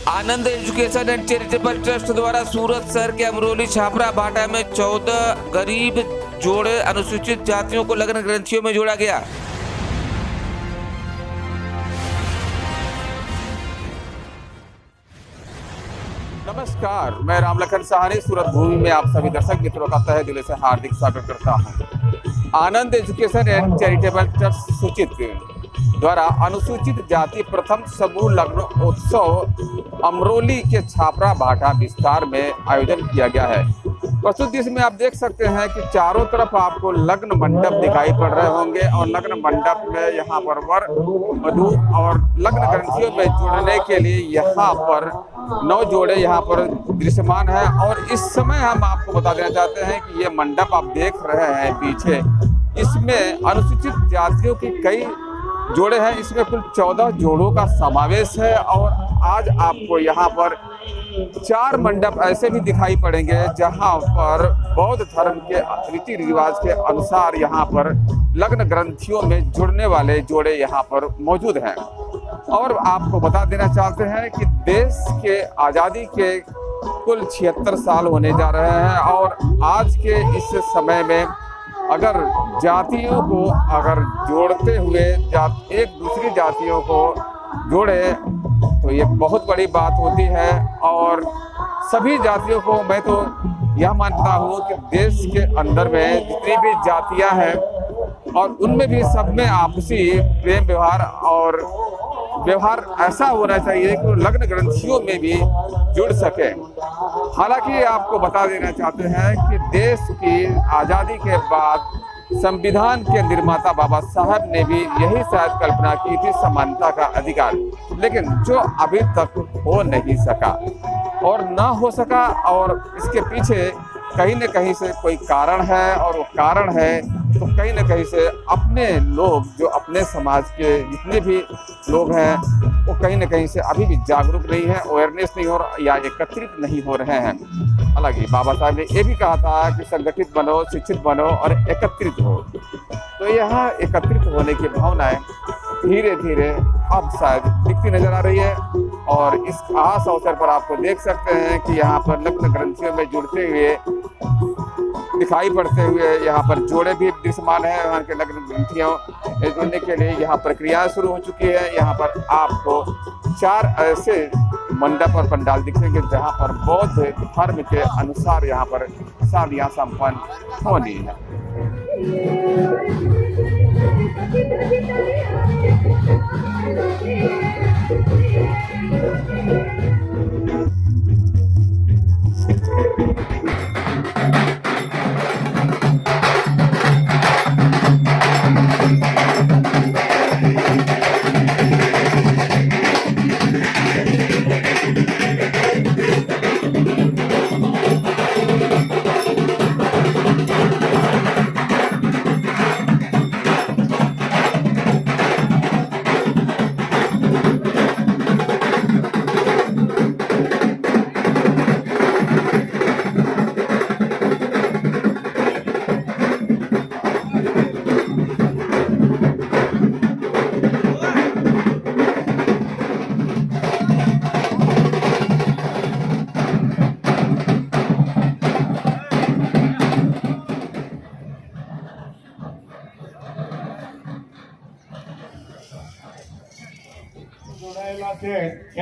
Anand education and charitable trust द्वारा सूरत शहर के अमरोली छापरा भाटा में 14 गरीब जोड़े अनुसूचित जातियों को लग्न ग्रंथियों में जोड़ा गया। नमस्कार, मैं रामलखन सहानी सूरत भूमि में आप सभी दर्शक मित्रों का तहे दिल से हार्दिक स्वागत करता हूं। आनंद एजुकेशन एंड चैरिटेबल ट्रस्ट सूचित द्वारा अनुसूचित जाति प्रथम समूह लग्न उत्सव अमरोली के छापरा भाटा विस्तार में आयोजन किया गया है। प्रस्तुत दृश्य में आप देख सकते हैं कि चारों तरफ आपको लग्न मंडप दिखाई पड़ रहे होंगे और लग्न मंडप में यहाँ पर वर वधू और लग्न ग्रंथियों में जुड़ने के लिए यहाँ पर 9 जोड़े यहाँ पर दृश्यमान है। और इस समय हम आपको बता देना चाहते हैं कि ये मंडप आप देख रहे हैं पीछे, इसमें अनुसूचित जातियों की कई जोड़े हैं। इसमें कुल 14 जोड़ों का समावेश है। और आज आपको यहाँ पर 4 मंडप ऐसे भी दिखाई पड़ेंगे जहाँ पर बौद्ध धर्म के रीति रिवाज के अनुसार यहाँ पर लग्न ग्रंथियों में जुड़ने वाले जोड़े यहाँ पर मौजूद हैं। और आपको बता देना चाहते हैं कि देश के आज़ादी के कुल 76 साल होने जा रहे हैं और आज के इस समय में अगर जातियों को अगर जोड़ते हुए एक दूसरी जातियों को जोड़े तो ये बहुत बड़ी बात होती है। और सभी जातियों को मैं तो यह मानता हूँ कि देश के अंदर में जितनी भी जातियाँ हैं और उनमें भी सब में आपसी प्रेम व्यवहार ऐसा होना चाहिए कि वो लग्न ग्रंथियों में भी जुड़ सके। हालांकि आपको बता देना चाहते हैं कि देश की आज़ादी के बाद संविधान के निर्माता बाबा साहब ने भी यही शायद कल्पना की थी, समानता का अधिकार, लेकिन जो अभी तक हो नहीं सका और ना हो सका। और इसके पीछे कहीं न कहीं से कोई कारण है और वो कारण है तो कहीं न कहीं से अपने लोग जो अपने समाज के जितने भी लोग हैं वो कहीं न कहीं से अभी भी जागरूक नहीं है, अवेयरनेस नहीं हो या एकत्रित नहीं हो रहे हैं। हालांकि बाबा साहब ने ये भी कहा था कि संगठित बनो, शिक्षित बनो और एकत्रित हो। तो यहाँ एकत्रित होने की भावनाएं धीरे धीरे अब शायद दिखती नजर आ रही है। और इस खास अवसर पर आपको देख सकते हैं कि यहाँ पर लग्न ग्रंथियों में जुड़ते हुए दिखाई पड़ते हुए यहाँ पर जोड़े भी दृश्यमान है। वहाँ के लग्न ग्रंथियों जुड़ने के लिए यहाँ प्रक्रिया शुरू हो चुकी है। यहाँ पर आपको 4 ऐसे मंडप और पंडाल दिखेंगे जहाँ पर बौद्ध धर्म के अनुसार यहाँ पर शादियाँ संपन्न होनी है।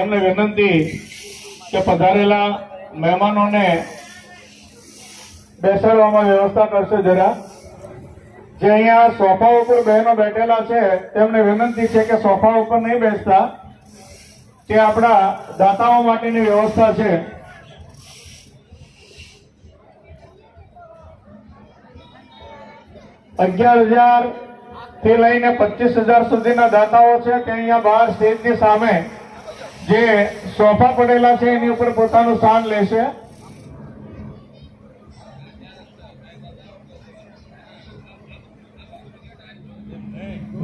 એમને વિનંતી કે પધારેલા મહેમાનોને બેસાડવામાં વ્યવસ્થા કરશે જરા। જે અહીંયા સોફા ઉપર બહેનો બેઠેલા છે તેમને વિનંતી છે કે સોફા ઉપર નહીં બેસતા, તે આપણા દાતાઓ માટેની વ્યવસ્થા છે। ₹11,000 થી લઈને 25,000 સુધીના દાતાઓ છે તે અહીંયા બહાર સ્ટેજની સામે જે સોફા પડેલા છે એની ઉપર પોતાનું સ્થાન લેશે।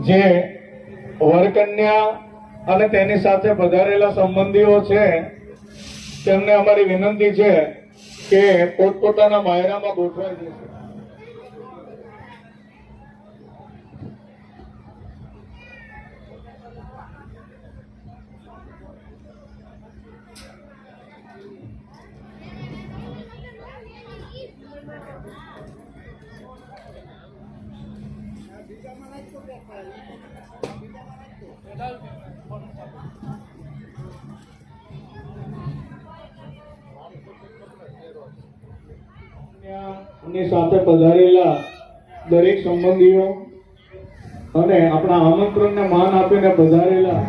જે વરકન્યા અને તેની સાથે પધારેલા સંબંધીઓ છે તેમને અમારી વિનંતી છે કે પોતપોતાના માયરામાં ગોઠવાઈ જશે। ની સાથે પધારેલા દરેક સંબંધીઓ અને આપણા આમંત્રણને માન આપીને પધારેલા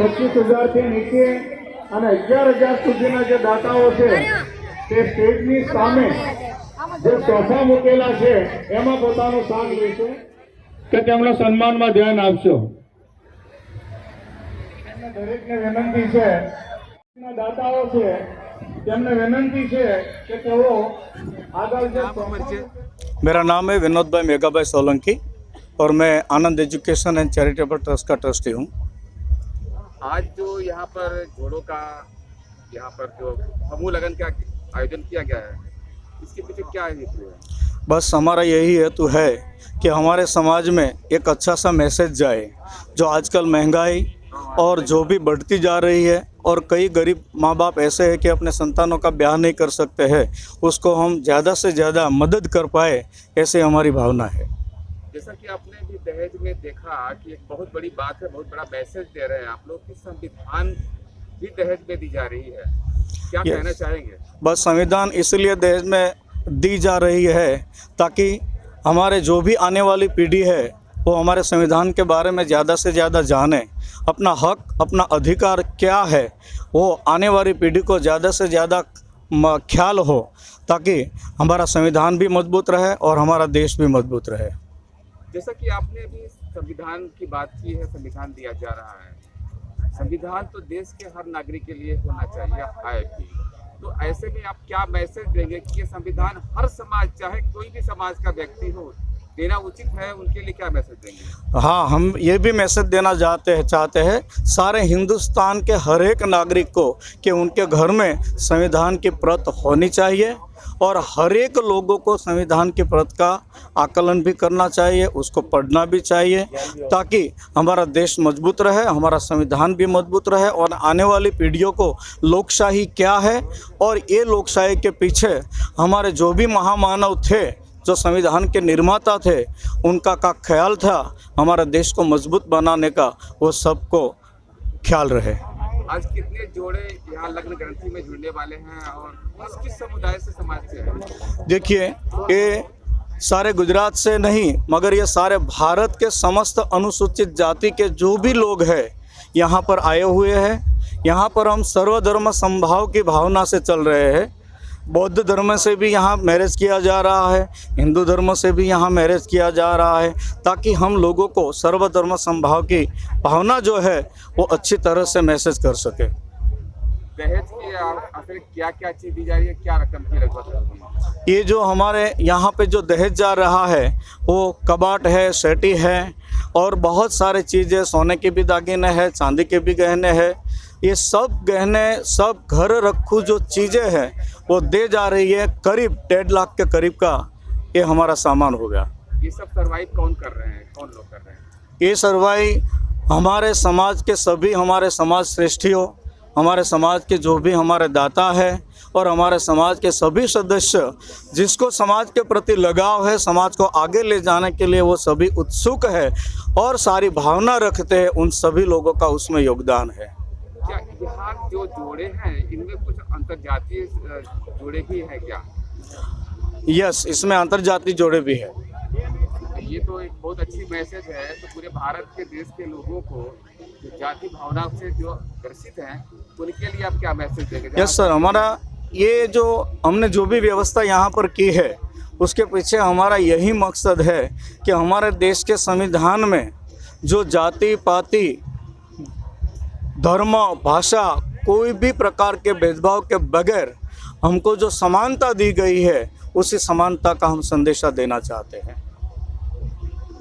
₹25,000 થી નીચે અને 11,000 સુધીના જે દાતાઓ છે તે સ્ટેજની સામે જે સોફા મૂકેલા છે એમાં પોતાનું સ્થાન લેશે કે તેમના સન્માનમાં ધ્યાન આપશો. દરેકને વિનંતી છે, દાતાઓ છે તેમને વિનંતી છે કે તેઓ આગળ જે मेरा नाम है विनोद भाई मेघा भाई सोलंकी और मैं आनंद एजुकेशन एंड चैरिटेबल ट्रस्ट का ट्रस्टी हूँ. आज जो यहाँ पर जोड़ों का यहाँ पर जो समूह लगन का आयोजन किया गया है, इसके पीछे क्या हेतु है? बस हमारा यही हेतु है कि हमारे समाज में एक अच्छा सा मैसेज जाए. जो आजकल महंगाई और जो भी बढ़ती जा रही है और कई गरीब माँ बाप ऐसे हैं कि अपने संतानों का ब्याह नहीं कर सकते हैं, उसको हम ज़्यादा से ज़्यादा मदद कर पाए, ऐसी हमारी भावना है. जैसा कि आपने भी दहेज में देखा कि एक बहुत बड़ी बात है, बहुत बड़ा मैसेज दे रहे हैं आप लोग कि संविधान भी दहेज में दी जा रही है, क्या कहना चाहेंगे? बस संविधान इसलिए दहेज में दी जा रही है ताकि हमारे जो भी आने वाली पीढ़ी है वो हमारे संविधान के बारे में ज़्यादा से ज़्यादा जाने, अपना हक अपना अधिकार क्या है वो आने वाली पीढ़ी को ज़्यादा से ज़्यादा ख्याल हो, ताकि हमारा संविधान भी मजबूत रहे और हमारा देश भी मजबूत रहे. जैसा कि आपने भी संविधान की बात की है, संविधान दिया जा रहा है, संविधान तो देश के हर नागरिक के लिए होना चाहिए, है भी. तो ऐसे में आप क्या मैसेज देंगे कि ये संविधान हर समाज, चाहे कोई भी समाज का व्यक्ति हो, देना उचित है, उनके लिए क्या मैसेज देंगे? हाँ, हम ये भी मैसेज देना चाहते हैं सारे हिंदुस्तान के हर एक नागरिक को कि उनके घर में संविधान की प्रत होनी चाहिए और हर एक लोगों को संविधान की प्रत का आकलन भी करना चाहिए, उसको पढ़ना भी चाहिए, ताकि हमारा देश मजबूत रहे, हमारा संविधान भी मजबूत रहे और आने वाली पीढ़ियों को लोकशाही क्या है और ये लोकशाही के पीछे हमारे जो भी महामानव थे, जो संविधान के निर्माता थे, उनका का ख्याल था हमारा देश को मजबूत बनाने का, वो सबको ख्याल रहे. आज कितने जोड़े यहाँ लग्न ग्रंथि में जुड़ने वाले हैं और किस समुदाय से, समाज से हैं? देखिए, ये सारे गुजरात से नहीं मगर ये सारे भारत के समस्त अनुसूचित जाति के जो भी लोग हैं यहाँ पर आए हुए हैं. यहाँ पर हम सर्वधर्म समभाव की भावना से चल रहे हैं. बौद्ध धर्म से भी यहाँ मैरिज किया जा रहा है, हिंदू धर्म से भी यहाँ मैरिज किया जा रहा है, ताकि हम लोगों को सर्वधर्म समभाव की भावना जो है वो अच्छी तरह से मैसेज कर सके. दहेज की आखिर क्या क्या चीज़ दी जा रही है, क्या रकम की लगभग? ये जो हमारे यहाँ पे जो दहेज जा रहा है वो कबाट है, सेटी है और बहुत सारे चीज़ें, सोने के भी दागिने हैं, चांदी के भी गहने हैं. ये सब गहने, सब घर रखू जो चीज़ें हैं वो दे जा रही है. करीब 1.5 लाख के करीब का ये हमारा सामान हो गया. ये सब सर्वाइव कौन कर रहे हैं, कौन लोग कर रहे हैं? ये सर्वाइव हमारे समाज के सभी, हमारे समाज श्रेष्ठियों, हमारे समाज के जो भी हमारे दाता है और हमारे समाज के सभी सदस्य जिसको समाज के प्रति लगाव है, समाज को आगे ले जाने के लिए वो सभी उत्सुक है और सारी भावना रखते हैं, उन सभी लोगों का उसमें योगदान है. क्या यहाँ जो जोड़े हैं इनमें कुछ अंतर्जातीय जोड़े भी हैं क्या? यस, इसमें अंतर्जातीय जोड़े भी है. ये तो एक बहुत अच्छी मैसेज है. तो पूरे भारत के देश के लोगों को जो जाति भावना से जो ग्रसित हैं उनके लिए आप क्या मैसेज देंगे? यस सर, हमारा ये जो हमने जो भी व्यवस्था यहाँ पर की है उसके पीछे हमारा यही मकसद है कि हमारे देश के संविधान में जो जाति पाति धर्म भाषा कोई भी प्रकार के भेदभाव के बगैर हमको जो समानता दी गई है उसी समानता का हम संदेशा देना चाहते हैं।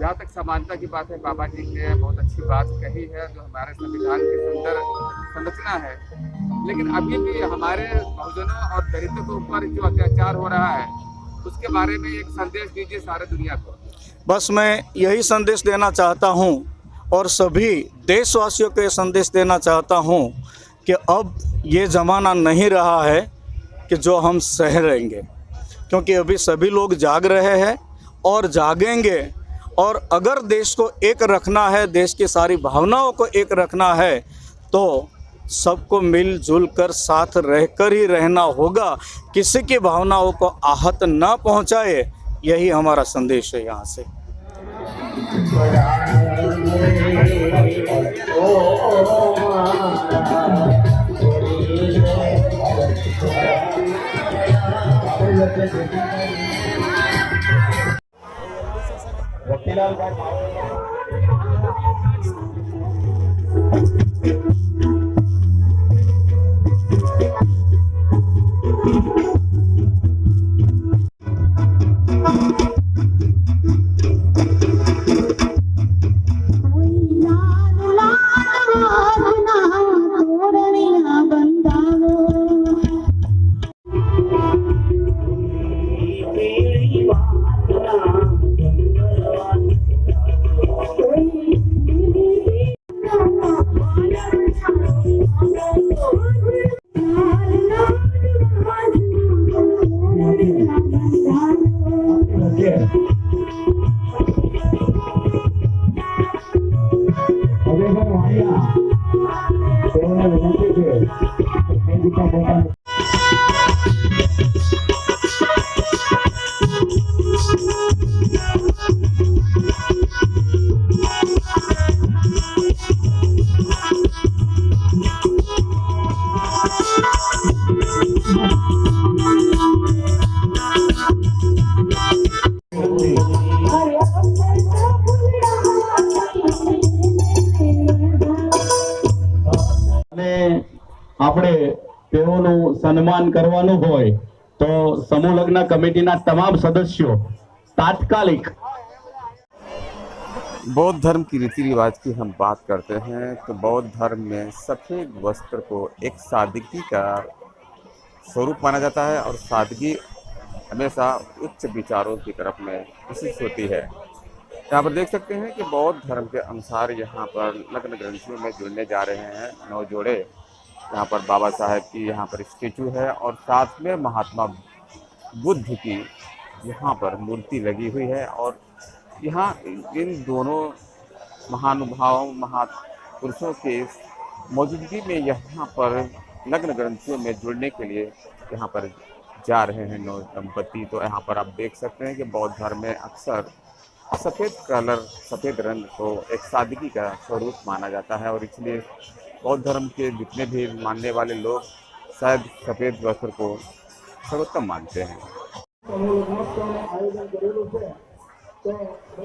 जहाँ तक समानता की बात है, बाबा जी ने बहुत अच्छी बात कही है, जो हमारे संविधान की सुंदर संरचना है। लेकिन अभी भी हमारे बहुजनों और दलितों के ऊपर जो अत्याचार हो रहा है, उसके बारे में एक संदेश दीजिए सारे दुनिया को। बस मैं यही संदेश देना चाहता हूँ और सभी देशवासियों को ये संदेश देना चाहता हूँ कि अब ये ज़माना नहीं रहा है कि जो हम सह रहेंगे, क्योंकि अभी सभी लोग जाग रहे हैं और जागेंगे। और अगर देश को एक रखना है, देश की सारी भावनाओं को एक रखना है, तो सबको मिलजुल कर साथ रहकर ही रहना होगा। किसी की भावनाओं को आहत ना पहुंचाए, यही हमारा संदेश है यहाँ से। આપણે તેઓનું સન્માન કરવાનું હોય તો સમૂહ લગ્ન કમિટીના તમામ સદસ્યો તાત્કાલિક बौद्ध धर्म की रीति रिवाज की हम बात करते हैं तो बौद्ध धर्म में सफ़ेद वस्त्र को एक सादगी का स्वरूप माना जाता है और सादगी हमेशा उच्च विचारों की तरफ में विशिष्ट होती है। यहाँ पर देख सकते हैं कि बौद्ध धर्म के अनुसार यहाँ पर लग्न ग्रंथियों में जुड़ने जा रहे हैं 9 जोड़े। यहाँ पर बाबा साहेब की यहाँ पर स्टेचू है और साथ में महात्मा बुद्ध की यहाँ पर मूर्ति लगी हुई है। और यहाँ इन दोनों महानुभावों महापुरुषों के मौजूदगी में यहाँ पर लग्न ग्रंथियों में जुड़ने के लिए यहाँ पर जा रहे हैं 9 दंपति। तो यहाँ पर आप देख सकते हैं कि बौद्ध धर्म में अक्सर सफ़ेद रंग को एक सादगी का स्वरूप माना जाता है और इसलिए बौद्ध धर्म के जितने भी मानने वाले लोग शायद सफ़ेद वस्त्र को सर्वोत्तम मानते हैं।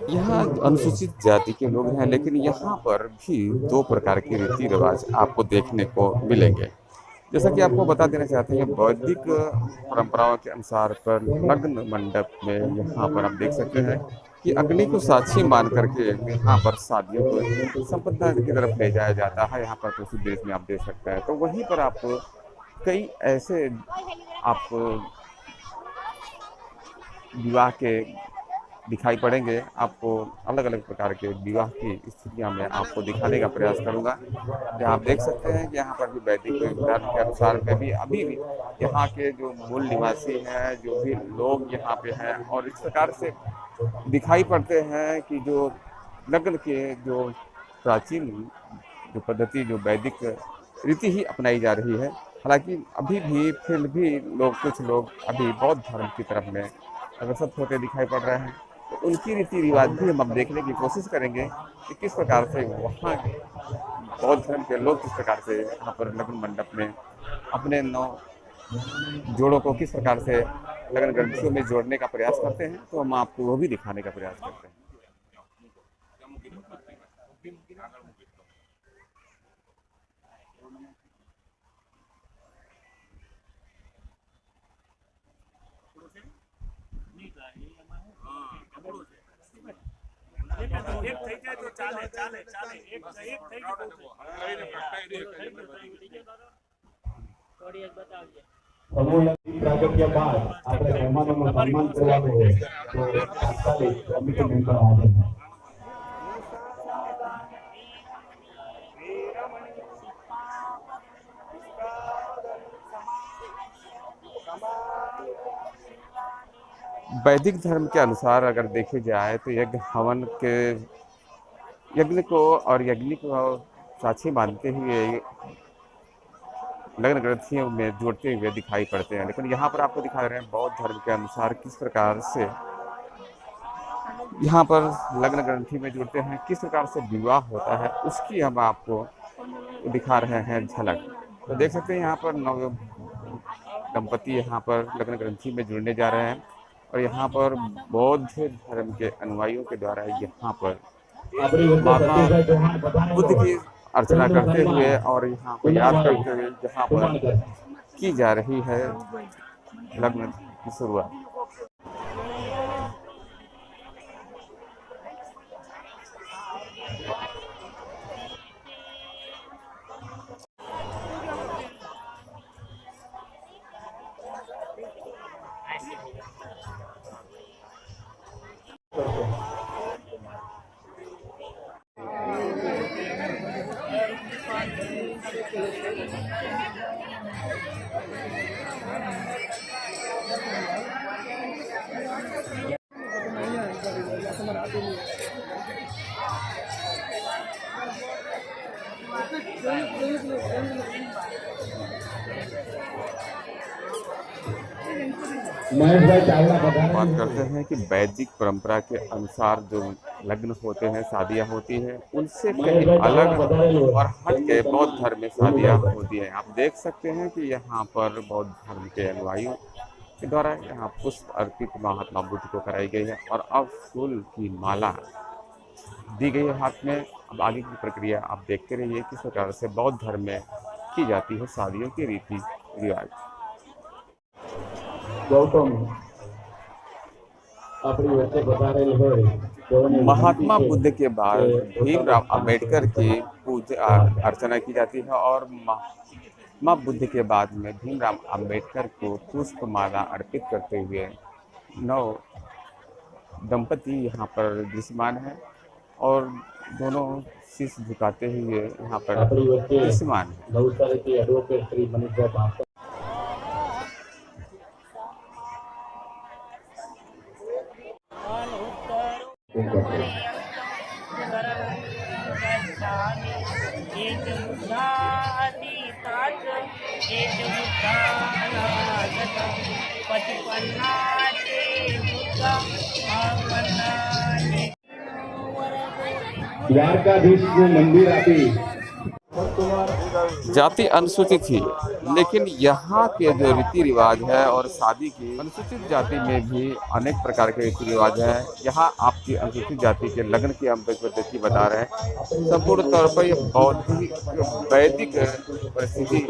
यहाँ अनुसूचित जाति के लोग हैं, लेकिन यहाँ पर भी 2 प्रकार के रीति रिवाज आपको देखने को मिलेंगे। जैसा कि आपको बता देना चाहते हैं, वैदिक परंपराओं के अनुसार पर लग्न मंडप में यहाँ पर आप देख सकते हैं कि अग्नि को साक्षी मान करके यहाँ पर शादियों को संपन्नता की तरफ ले जाया जाता है। यहाँ पर किसी देश में आप देख सकते हैं। तो वहीं पर आप कई ऐसे आप विवाह के दिखाई पड़ेंगे। आपको अलग अलग प्रकार के विवाह की स्थितियाँ मैं आपको दिखाने का प्रयास करूँगा। जहाँ आप देख सकते हैं कि यहाँ पर भी वैदिक धर्म के अनुसार में भी अभी भी यहाँ के जो मूल निवासी हैं, जो भी लोग यहाँ पे हैं, और इस प्रकार से दिखाई पड़ते हैं कि जो लग्न के जो प्राचीन जो पद्धति जो वैदिक रीति ही अपनाई जा रही है। हालांकि अभी भी फिर भी कुछ लोग अभी बौद्ध धर्म की तरफ में अग्रसर होते दिखाई पड़ रहे हैं। तो उनकी रीति रिवाज भी हम अब देखने की कोशिश करेंगे कि किस प्रकार से वहाँ बौद्ध धर्म के लोग किस प्रकार से यहाँ पर लग्न मंडप में अपने 9 जोड़ों को किस प्रकार से लग्न ग्रंथियों में जोड़ने का प्रयास करते हैं। तो हम आपको वो भी दिखाने का प्रयास करते हैं। સમૂહ લગ્ન પ્રાગટ્ય બાદ આપણે મહેમાનોનું સન્માન કરવાનું હોય તો તાત્કાલિક કમિટી મેમ્બર હાજર થાય. वैदिक धर्म के अनुसार अगर देखे जाए तो यज्ञ हवन के यज्ञ को और यज्ञ को साक्षी मानते हुए लग्न ग्रंथियों में जोड़ते हुए दिखाई पड़ते हैं। लेकिन यहाँ पर आपको दिखा रहे हैं बौद्ध धर्म के अनुसार किस प्रकार से यहाँ पर लग्न ग्रंथि में जुड़ते हैं, किस प्रकार से विवाह होता है, उसकी हम आपको दिखा रहे हैं झलक। तो देख सकते हैं यहाँ पर नव दंपति यहाँ पर लग्न ग्रंथि में जुड़ने जा रहे हैं और यहाँ पर बौद्ध धर्म के अनुयायियों के द्वारा यहाँ पर माता बुद्ध की अर्चना करते हुए और यहाँ को याद करते हुए जहाँ पर की जा रही है लग्न की शुरुआत। बात करते हैं कि वैदिक परंपरा के अनुसार जो लग्न होते हैं, शादियां होती हैं, उनसे कहीं अलग और हट के बौद्ध धर्म में शादियां होती हैं। आप देख सकते हैं कि यहाँ पर बौद्ध धर्म के अनुयायियों के द्वारा यहाँ पुष्प अर्पित महात्मा बुद्ध को कराई गई है और अब फूल की माला दी गई है हाथ में। अब आगे की प्रक्रिया आप देखते रहिए किस प्रकार से बौद्ध धर्म में की जाती है शादियों की रीति रिवाज। ગૌતમ આપણી વચ્ચે પધારેલ હોય તેઓને महात्मा बुद्ध के बाद भीमराव अंबेडकर की पूजा अर्चना की जाती है और महात्मा बुद्ध के बाद में भीमराव अंबेडकर को पुष्पमाला अर्पित करते हुए नौ दंपति यहाँ पर दृश्यमान है और दोनों शीश झुकाते हुए यहाँ पर આપણી વચ્ચે दृश्यमान है। નવસારીથી એડવોકેટ શ્રી મનીષભાઈ ભાપર દ્વારકાધીશનું મંદિર આપી जाति अनुसूचित थी, लेकिन यहाँ के जो रीति रिवाज है और शादी की अनुसूचित जाति में भी अनेक प्रकार के रीति रिवाज है। यहाँ आपकी अनुसूचित जाति के लग्न की हम पद्धति बता रहे हैं। संपूर्ण तौर पर यह बौद्धिक वैदिक परिस्थिति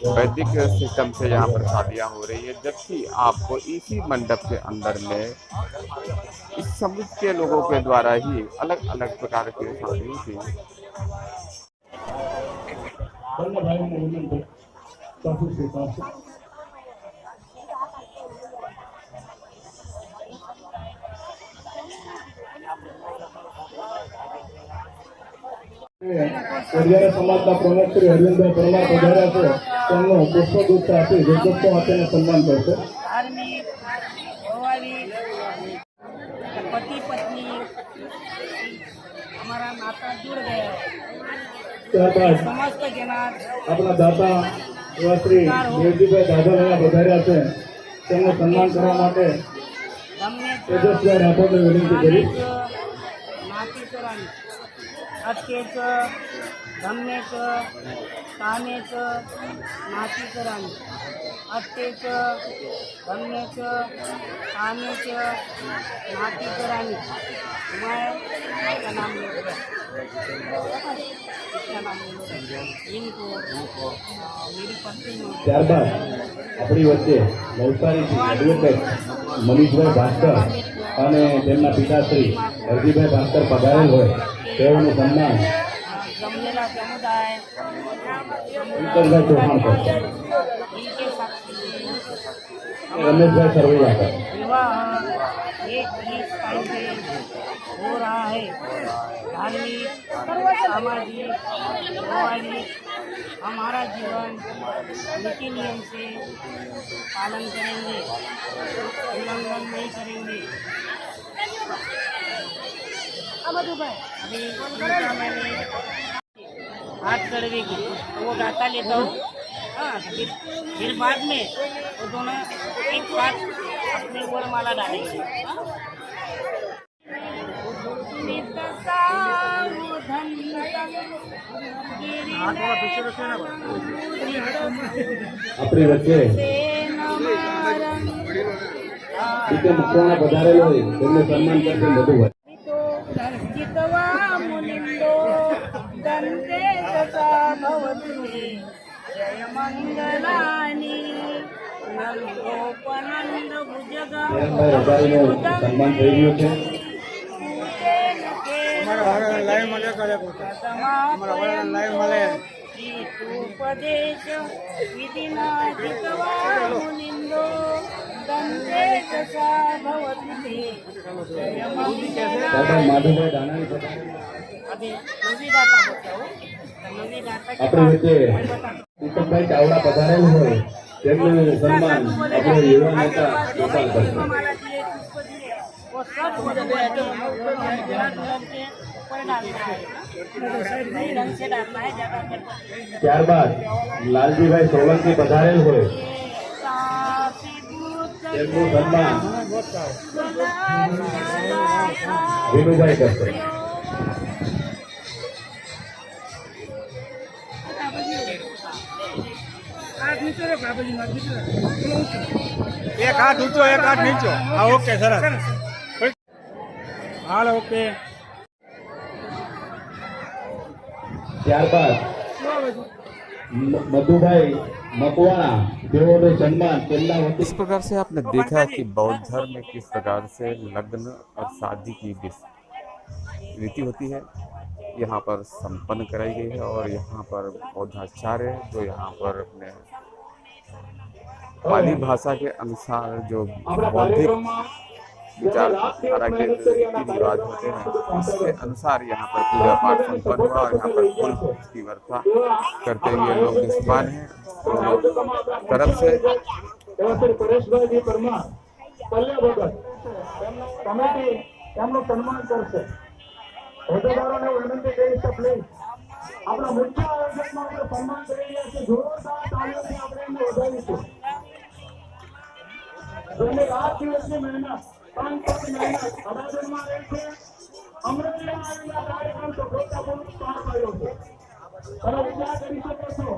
वैदिक सिस्टम से यहाँ पर शादियाँ हो रही है, जबकि आपको इसी मंडप के अंदर में इस समुदाय के लोगों के द्वारा ही अलग अलग प्रकार की शादी होती है। ભાઈને વિનંતી સાસુ છે સાસુ હરિયાણા સમાજના પ્રમુખ શ્રી હરિંદ્ર પરમાર પધાર્યા છે, તેમનું પુષ્પગુચ્છ આપી વિજ્ઞપ્તિ આપીને સન્માન કરશે। धार्मिक भौगोलिक पति पत्नी हमारा नाता जुड़ गया है। ત્યારબાદ समस्त जनात આપણા દાતા એવા શ્રી દેવજીભાઈ દાદાભાઈ પધાર્યા છે, તેમનું સન્માન કરવા માટે हमने તેજસભાઈ રાઠોડને વિનંતી કરી। नाती चोरानी अटकेच धम्मेच कानेच नाती चोरानी अटकेच धम्मेच कानेच नाती चोरानी मैं इसका नाम लो, इसका नाम लो, इनको मेरी पत्नी नो ત્યારબાદ આપણી વચ્ચે નવસારીથી એડવોકેટ મનીષભાઈ ભાસ્કર અને તેમના પિતાશ્રી હરજીભાઈ ભાસ્કર પધારેલ હોય તેઓનું સન્માન जमलेला समुदाय શંકરભાઈ ચૌહાણ કરશે. इनके साक्षी રમેશભાઈ સરવૈયા કરશે. विवाह एक ही टाइम पे हो रहा है। धार्मिक, सामाजिक, वैवाहिक हमारा जीवन नीति नियम से पालन करेंगे, उल्लंघन नहीं करेंगे। अभी उनका मैंने हाथ कड़वेगी तो वो गाता लेता हूँ। हाँ, फिर बाद में वो दोनों एक साथ अपने वरमाला डालेंगे। આપણી વચ્ચે રીતે મકવાણા પધારેલ હોય તેમને સન્માન કરશે મધુભાઈ. जितवा मुनिंदो दंते तथा भवतु मे जय मंगलानि नंदोपनंद भुजगा કિરણભાઈ રબારીનું સન્માન થઈ રહ્યું છે. उपदेश विधिना जितवा मुनिंदो दंते तथा भवतु मे जय ત્યારબાદ માધુભાઈ દાનાણી પધારેલ. अभी नवी दाता बोलता हूँ। नवी दाता के આપણી વચ્ચે દીપકભાઈ ચાવડા પધારેલ હોય તેમનું સન્માન આપણે યુવા નેતા ગોપાલ કરશે. माला दिए, पुष्प दिए, वो सब मुझे ढूंढ के ऊपर डालना है। सही ढंग से डालना है, ज्यादा करना। ત્યારબાદ લાલજીભાઈ સોલંકી પધારેલ હોય તેમનું સન્માન વિનુભાઈ કરશે. एक हाथ ऊंचो एक हाथ नीचो हाँ ओके सरस हाल ओके ત્યારબાદ મધુભાઈ મકવાણા તેઓનું સન્માન તેમના વતી इस प्रकार से आपने देखा कि बौद्ध धर्म में किस प्रकार से लग्न और शादी की रीति होती है यहाँ पर संपन्न कराई गई है। और यहाँ पर बौद्धाचार्य जो यहाँ पर अपने पाली भाषा के अनुसार जो बौद्धिक विचारधारा के रीति रिवाज होते हैं उसके अनुसार यहाँ पर पूजा पाठ संपन्न हुआ। और यहाँ पर फूल की वर्षा करते हुए लोग निष्पान हैं। तरफ से એવા શ્રી પરેશભાઈજી પરમાર કલ્યા ભગત કમિટી એમનું સન્માન કરશે. હોદ્દેદારોને વિનંતી કરી છે પ્લીઝ આપણા મુખ્ય આયોજકમાં આપણે સન્માન કરી રહ્યા છીએ. જોરદાર તાળીઓથી આપણે એમને વધાવીશું. એમની રાત દિવસની મહેનત 5 મહેનત અડાજણમાં રહે છે. અમરેલીમાં આવેલા કાર્યક્રમ સફળતાપૂર્વક પાર પાડ્યો છે. તમે વિચાર કરી શકો છો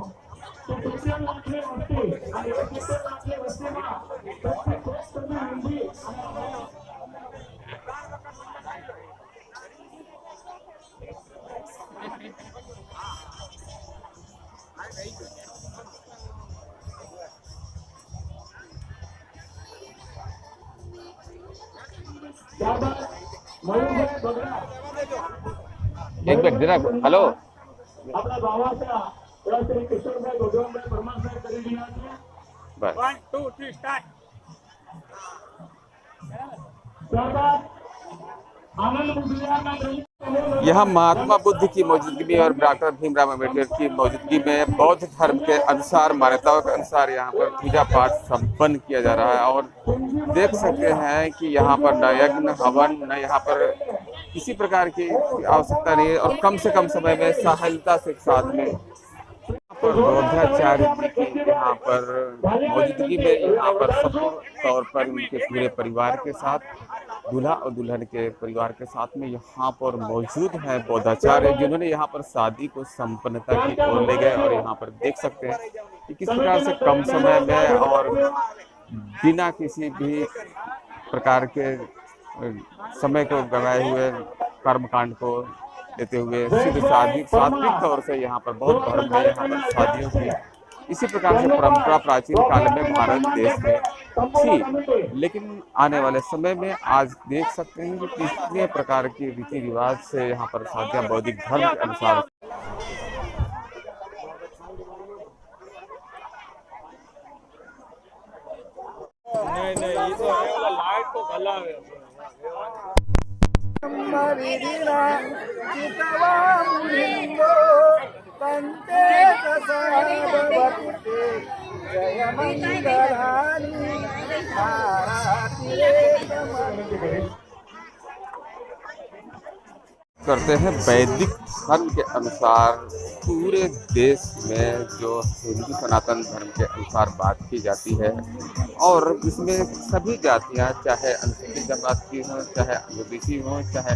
કે 70 લાખની વસ્તી અને 70 લાખની વસ્તીમાં સૌથી શ્રેષ્ઠ હિન્દી અને ત્યારબાદ મયુરભાઈ બગડા एक मिनट जरा हेलो આપણા બાવાસા એવા શ્રી કિશોરભાઈ ભગવાનભાઈ પરમારભાઈ કરી રહ્યા છે. बस 1 2 3 स्टार्ट ત્યારબાદ આનંદ વિદ્યાના यहाँ महात्मा बुद्ध की मौजूदगी में और डॉक्टर भीमराव अम्बेडकर की मौजूदगी में बौद्ध धर्म के अनुसार मान्यताओं के अनुसार यहाँ पर पूजा पाठ संपन्न किया जा रहा है। और देख सकते हैं कि यहाँ पर न यज्ञ हवन न यहाँ पर किसी प्रकार की आवश्यकता नहीं है। और कम से कम समय में सहजता से साथ में बौद्धाचार्य जी की यहाँ पर मौजूदगी में यहाँ पर संपूर्ण तौर पर उनके पूरे परिवार के साथ दूल्हा और दुल्हन के परिवार के साथ में यहाँ पर मौजूद है बौद्धाचार्य जिन्होंने यहाँ पर शादी को संपन्नता की ओर ले गए। और यहाँ पर देख सकते हैं कि किस प्रकार से कम समय में और बिना किसी भी प्रकार के समय को गंवाए हुए कर्मकांड को लेते हुए सिद्ध सात्विक तौर से यहाँ पर बहुत धर्म है, यहाँ पर शादियों की इसी प्रकार से परंपरा प्राचीन काल में भारत देश में थी। लेकिन आने वाले समय में आज देख सकते हैं कि कितने प्रकार के रीति रिवाज से यहाँ पर शादियां बौद्धिक धर्म के अनुसार नहीं ये तो है वाला लाइट को गला है। करते हैं वैदिक धर्म के अनुसार पूरे देश में जो हिंदू सनातन धर्म के अनुसार बात की जाती है और इसमें सभी जातियां चाहे अनुसूचित जमात की हों, चाहे ओबीसी हों, चाहे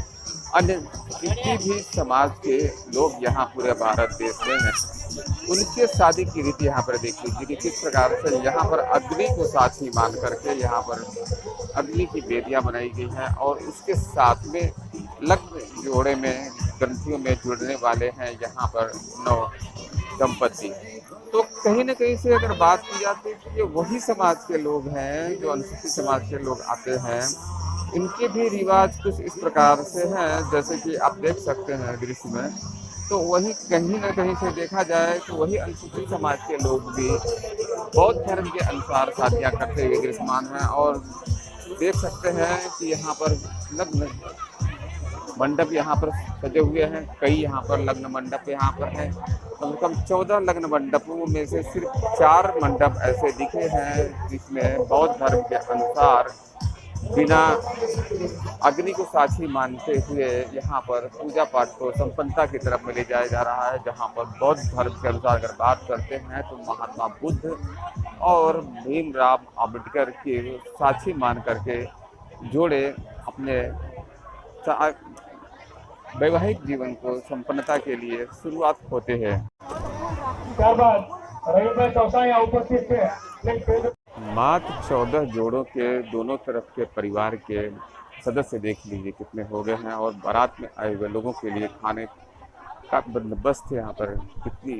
अन्य किसी भी समाज के लोग यहाँ पूरे भारत देश में हैं, उनके शादी की रीति यहाँ पर देख लीजिए कि किस प्रकार से यहाँ पर अग्नि को साथी मान करके यहाँ पर अग्नि की वेदियाँ बनाई गई हैं और उसके साथ में लग्न जोड़े में ग्रंथियों में जुड़ने वाले हैं यहाँ पर 9 दंपति। तो कहीं ना कहीं से अगर बात की जाती है तो ये वही समाज के लोग हैं जो अनुसूचित समाज के लोग आते हैं, इनके भी रिवाज कुछ इस प्रकार से हैं जैसे कि आप देख सकते हैं दृश्य में। तो वही कहीं ना कहीं से देखा जाए तो वही अनुसूचित समाज के लोग भी बौद्ध धर्म के अनुसार शादियाँ करते हुए दृश्यमान हैं और देख सकते हैं कि यहाँ पर लग्न मंडप यहाँ पर सजे हुए हैं। कई यहाँ पर लग्न मंडप यहाँ पर हैं, कम से कम 14 लग्न मंडपों में से सिर्फ 4 मंडप ऐसे दिखे हैं जिसमें बौद्ध धर्म के अनुसार बिना अग्नि को साक्षी मानते हुए यहाँ पर पूजा पाठ को संपन्नता की तरफ में ले जाया जा रहा है। जहाँ पर बौद्ध धर्म के अनुसार अगर बात करते हैं तो महात्मा बुद्ध और भीमराव अम्बेडकर के साक्षी मान करके जोड़े अपने वैवाहिक जीवन को संपन्नता के लिए शुरुआत होते हैं। ત્યારબાદ રવિભાઈ ચૌસા यहाँ उपस्थित थे। मात्र 14 जोड़ों के दोनों तरफ के परिवार के सदस्य देख लीजिए कितने हो गए हैं और बारात में आए हुए लोगों के लिए खाने का बंदोबस्त यहाँ पर कितनी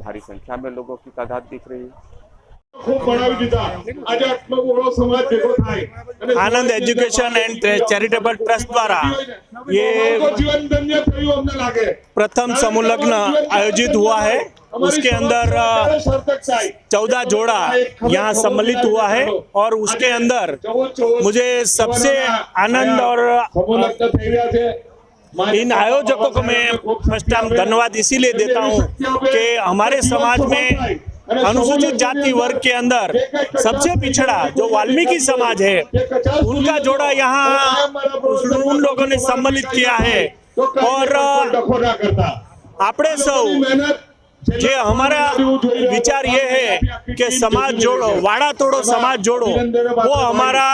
भारी संख्या में लोगों की तादाद दिख रही है। आनंद एजुकेशन एंड चैरिटेबल ट्रस्ट द्वारा ये प्रथम समूह लग्न आयोजित हुआ है। उसके अंदर 14 जोड़ा यहाँ सम्मिलित हुआ है और उसके अंदर मुझे सबसे आनंद और इन आयोजकों को मैं फर्स्ट टाइम धन्यवाद इसीलिए देता हूँ कि हमारे समाज में अनुसूचित जाति वर्ग के अंदर सबसे पिछड़ा जो वाल्मीकि समाज है उनका जोड़ा यहाँ उन लोगों ने सम्मिलित किया है। और आपड़े सौ जे हमारा विचार ये है कि समाज जोड़ो, वाड़ा तोड़ो समाज जोड़ो, वो हमारा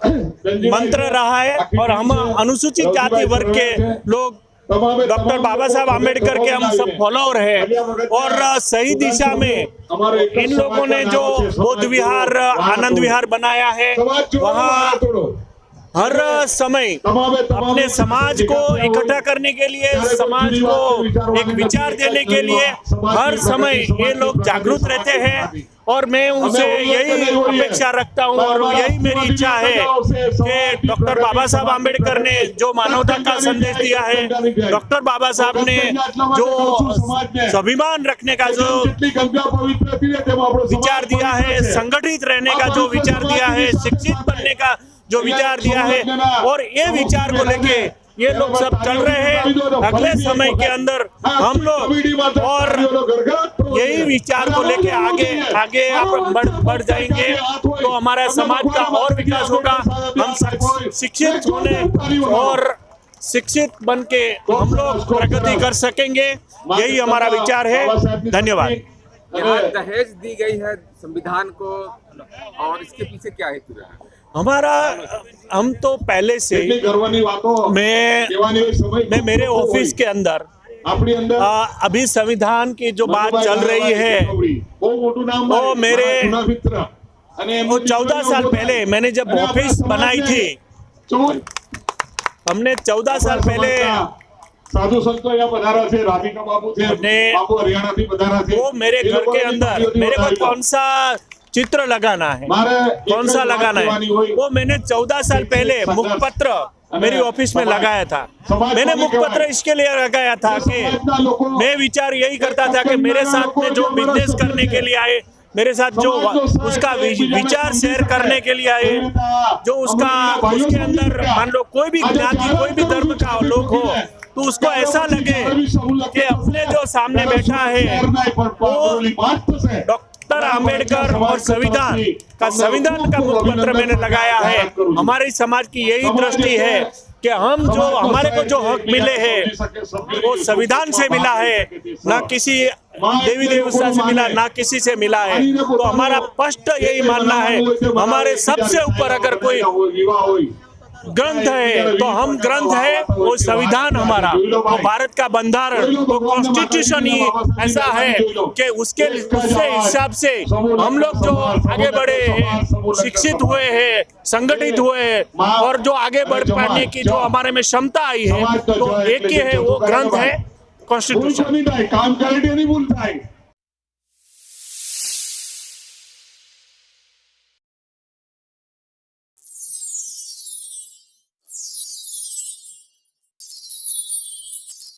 मंत्र रहा है और हम अनुसूचित जाति वर्ग के लोग डॉक्टर बाबा साहब आम्बेडकर के हम सब फॉलोअर हैं और सही दिशा में इन लोगों ने जो बौद्ध विहार आनंद विहार बनाया है वहाँ हर समय अपने समाज को इकट्ठा करने के लिए, समाज को एक विचार देने के लिए हर समय ये लोग जागरूक रहते हैं और मैं उनसे यही अपेक्षा रखता हूं और यही मेरी इच्छा है कि डॉक्टर बाबा साहब आम्बेडकर ने जो मानवता का संदेश दिया है, डॉक्टर बाबा साहब ने जो स्वाभिमान रखने का जो विचार दिया है, संगठित रहने का जो विचार दिया है, शिक्षित बनने का जो विचार दिया है और ये विचार को लेके ये लोग सब चल रहे हैं। अगले समय के अंदर हम लोग और यही विचार को लेके आगे बढ़ जाएंगे तो हमारा समाज का और विकास होगा। हम शिक्षित होने और शिक्षित बन के हम लोग प्रगति कर सकेंगे, यही हमारा विचार है। धन्यवाद। यहाँ दहेज दी गई है संविधान को और इसके पीछे क्या हेतु रहा है? हम तो पहले से मैं मेरे ऑफिस के अंदर अभी संविधान की जो बात चल रही है वो मेरे 14 साल पहले मैंने जब ऑफिस बनाई थी हमने 14 साल पहले સાધુ સંતો અહીંયા પધારા છે, રાધિકા બાપુ છે, અને બાપુ હરિયાણાથી પધારા છે। वो मेरे એ घर લોકોને के अंदर વિનંતી मेरे को હતી कौन सा चित्र लगाना है, મારે कौन सा लगाना है, वो मैंने 14 साल पहले मुखपत्र मेरी ऑफिस में लगाया था। मैंने मुखपत्र इसके लिए लगाया था कि मैं विचार यही करता था कि मेरे साथ में जो बिजनेस करने के लिए आए, मेरे साथ जो उसका विचार शेयर करने के लिए आए, जो उसके अंदर मान लो कोई भी ज्ञाति कोई भी धर्म का लोग हो, तो उसको ऐसा लगे कि अपने जो सामने बैठा है वो डॉक्टर आम्बेडकर और संविधान का मुखपत्र मैंने लगाया है। हमारी समाज की यही दृष्टि है कि हम जो हमारे को जो हक मिले हैं वो संविधान से मिला है, ना किसी देवी देवता से मिला, ना किसी से मिला है। तो हमारा स्पष्ट यही मानना है, हमारे सबसे ऊपर अगर कोई ग्रंथ है तो हम ग्रंथ है, वो संविधान हमारा, वो भारत का बंधारण, वो कॉन्स्टिट्यूशन ही ऐसा है कि उसके हिसाब से हम लोग जो आगे बढ़े हैं, शिक्षित हुए हैं, संगठित हुए हैं और जो आगे बढ़ पाने की जो हमारे में क्षमता आई है, तो एक ही है, वो ग्रंथ है कॉन्स्टिट्यूशन। काम क्वालिटी नहीं भूलता है।